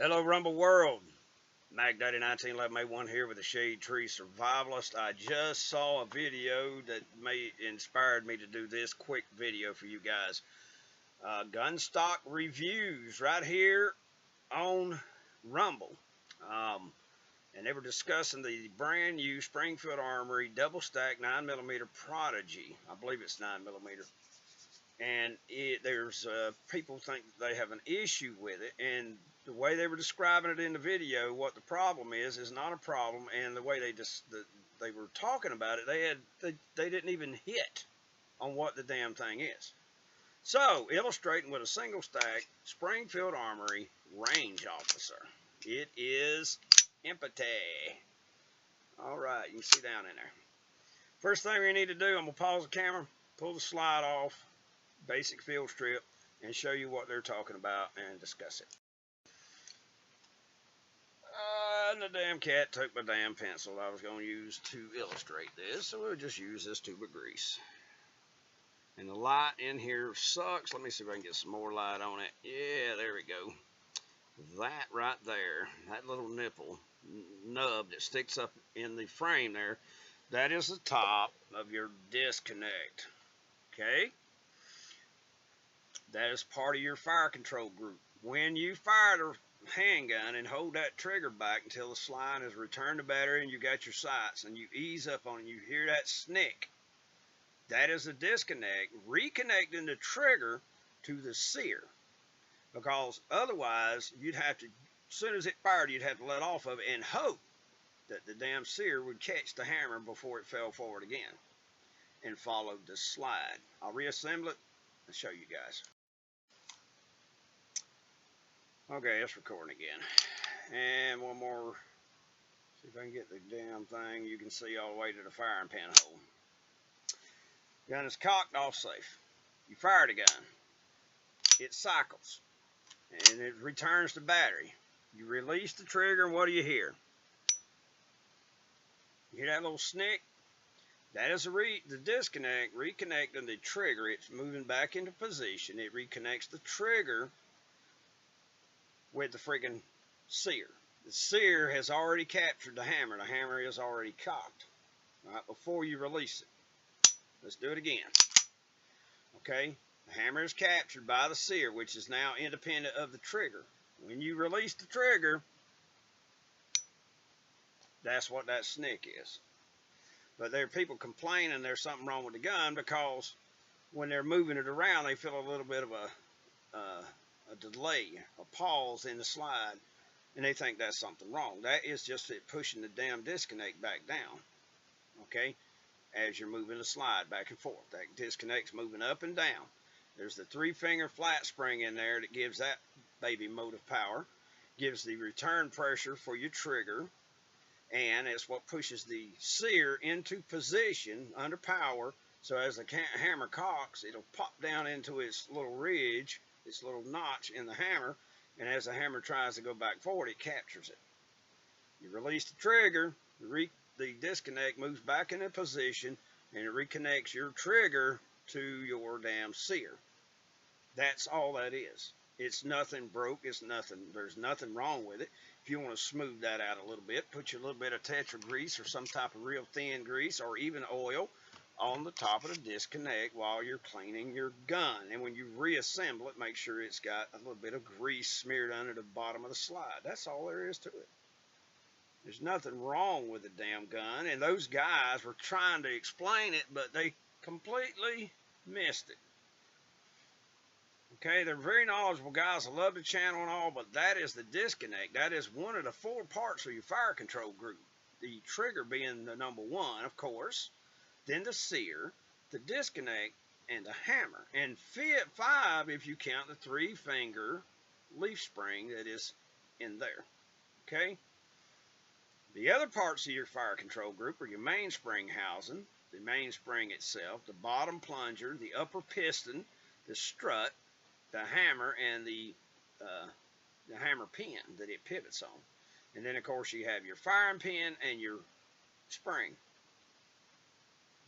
Hello, Rumble World. Mac Daddy 1911A1 here with the Shade Tree Survivalist. I just saw a video that inspired me to do this quick video for you guys. Gun stock reviews right here on Rumble. And they were discussing the brand new Springfield Armory double stack 9mm Prodigy. I believe it's 9mm. And there's people think they have an issue with it, and the way they were describing it in the video, what the problem is not a problem, and the way they were talking about it, they didn't even hit on what the damn thing is. So, illustrating with a single stack Springfield Armory range officer, it is empty. All right, you can see down in there. First thing we need to do, I'm gonna pause the camera, pull the slide off, basic field strip, and show you what they're talking about and discuss it. And the damn cat took my damn pencil I was going to use to illustrate this, so we'll just use this tube of grease. And the light in here sucks. Let me see if I can get some more light on it. Yeah, there we go. That right there, that little nipple nub that sticks up in the frame there, that is the top of your disconnect. Okay? That is part of your fire control group. When you fire the handgun and hold that trigger back until the slide is returned to battery and you got your sights and you ease up on it, you hear that snick. That is a disconnect, reconnecting the trigger to the sear. Because otherwise, you'd have to, as soon as it fired, you'd have to let off of it and hope that the damn sear would catch the hammer before it fell forward again and followed the slide. I'll reassemble it and show you guys. Okay, it's recording again. And one more. See if I can get the damn thing. You can see all the way to the firing pin hole. Gun is cocked off safe. You fire the gun. It cycles. And it returns to battery. You release the trigger, and what do you hear? You hear that little snick? That is the disconnect, reconnecting the trigger. It's moving back into position. It reconnects the trigger with the friggin' sear. The sear has already captured the hammer. The hammer is already cocked, right, before you release it. Let's do it again. Okay, the hammer is captured by the sear, which is now independent of the trigger. When you release the trigger, that's what that snick is. But there are people complaining there's something wrong with the gun because when they're moving it around, they feel a little bit of a delay, a pause in the slide, and they think that's something wrong. That is just it pushing the damn disconnect back down, okay, as you're moving the slide back and forth. That disconnect's moving up and down. There's the 3-finger flat spring in there that gives that baby motive power, gives the return pressure for your trigger, and it's what pushes the sear into position under power, so as the hammer cocks, it'll pop down into its little ridge, this little notch in the hammer, and as the hammer tries to go back forward, it captures it. You release the trigger, the disconnect moves back into position, and it reconnects your trigger to your damn sear. That's all that is. It's nothing broke. It's nothing. There's nothing wrong with it. If you want to smooth that out a little bit, put you a little bit of Tetra grease or some type of real thin grease or even oil on the top of the disconnect while you're cleaning your gun. And when you reassemble it, make sure it's got a little bit of grease smeared under the bottom of the slide. That's all there is to it. There's nothing wrong with the damn gun. And those guys were trying to explain it, but they completely missed it. Okay, they're very knowledgeable guys. I love the channel and all, but that is the disconnect. That is one of the 4 parts of your fire control group. The trigger being the number 1, of course. Then the sear, the disconnect, and the hammer. And 5 if you count the 3-finger leaf spring that is in there. Okay? The other parts of your fire control group are your mainspring housing, the mainspring itself, the bottom plunger, the upper piston, the strut, the hammer, and the hammer pin that it pivots on. And then, of course, you have your firing pin and your spring.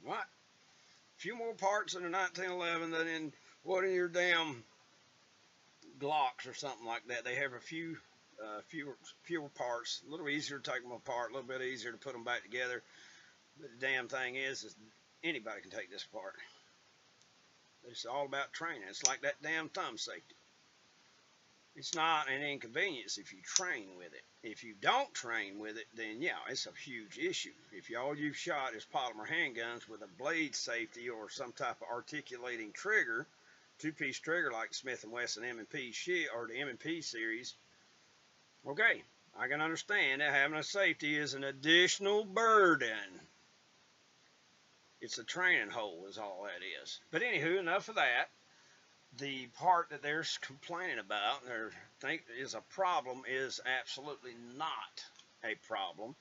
What? A few more parts in the 1911 than in what in your damn Glocks or something like that. They have a few fewer parts, a little easier to take them apart, a little bit easier to put them back together. But the damn thing is anybody can take this apart. It's all about training. It's like that damn thumb safety. It's not an inconvenience if you train with it. If you don't train with it, then yeah, it's a huge issue. If all you've shot is polymer handguns with a blade safety or some type of articulating trigger, two-piece trigger like Smith & Wesson M&P or the M&P series, okay, I can understand that having a safety is an additional burden. It's a training hole is all that is. But anywho, enough of that. The part that they're complaining about and they think is a problem is absolutely not a problem.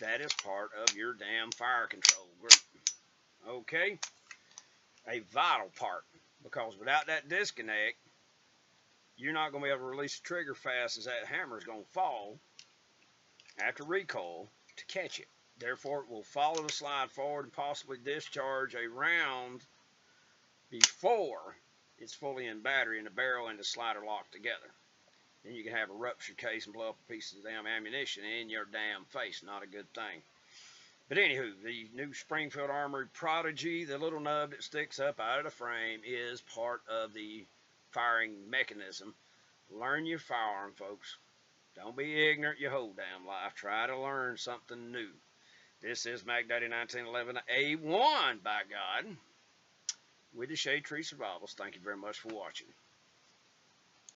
That is part of your damn fire control group. Okay? A vital part. Because without that disconnect, you're not going to be able to release the trigger fast as that hammer is going to fall after recoil to catch it. Therefore, it will follow the slide forward and possibly discharge a round before it's fully in battery and the barrel and the slider locked together. Then you can have a ruptured case and blow up a piece of the damn ammunition in your damn face. Not a good thing. But anywho, the new Springfield Armory Prodigy, the little nub that sticks up out of the frame, is part of the firing mechanism. Learn your firearm, folks. Don't be ignorant your whole damn life. Try to learn something new. This is Mac Daddy 1911 A1, by God, with the Shade Tree Survivals. Thank you very much for watching.